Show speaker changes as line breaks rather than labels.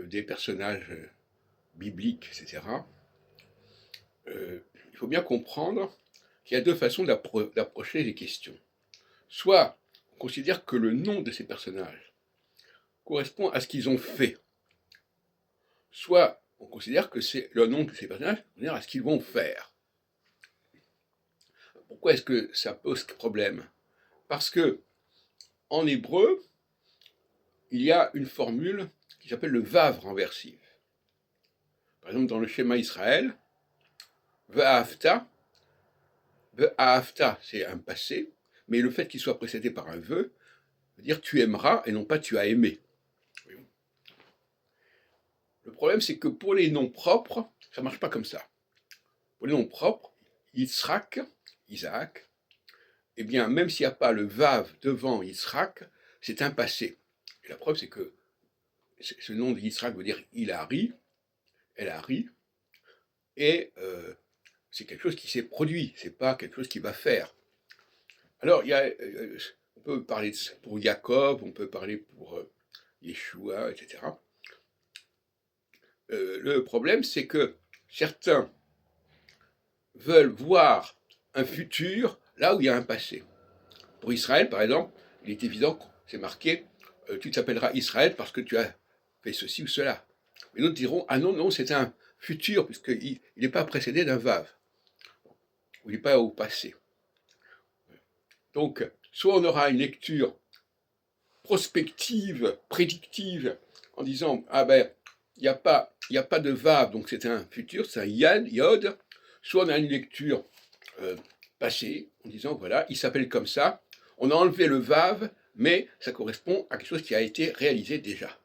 des personnages bibliques, etc., il faut bien comprendre qu'il y a deux façons d'approcher les questions. Soit on considère que le nom de ces personnages correspond à ce qu'ils ont fait, soit on considère que c'est le nom de ces personnages correspond à ce qu'ils vont faire. Pourquoi est-ce que ça pose problème? Parce que en hébreu, il y a une formule qui s'appelle le vav renversif. Par exemple, dans le schéma Israël, ve'ahavta, c'est un passé, mais le fait qu'il soit précédé par un veut veut dire tu aimeras et non pas tu as aimé. Le problème, c'est que pour les noms propres, ça ne marche pas comme ça. Pour les noms propres, Yitzhak, Isaac, eh bien, même s'il n'y a pas le vav devant Yitzhak, c'est un passé. Et la preuve, c'est que ce nom de Yitzhak veut dire il a ri, elle a ri, et c'est quelque chose qui s'est produit, c'est pas quelque chose qui va faire. Alors, on peut parler pour Jacob, on peut parler pour Yeshua, etc. Le problème, c'est que certains veulent voir un futur là où il y a un passé. Pour Israël, par exemple, il est évident que c'est marqué tu t'appelleras Israël parce que tu as fait ceci ou cela. Et d'autres diront ah non, non, c'est un futur, puisqu'il n'est pas précédé d'un vav, il n'est pas au passé. Donc, soit on aura une lecture prospective, prédictive, en disant ah ben, il n'y a pas de vav, donc c'est un futur, c'est un yod, soit on a une lecture passée, en disant voilà, il s'appelle comme ça, on a enlevé le vav, mais ça correspond à quelque chose qui a été réalisé déjà.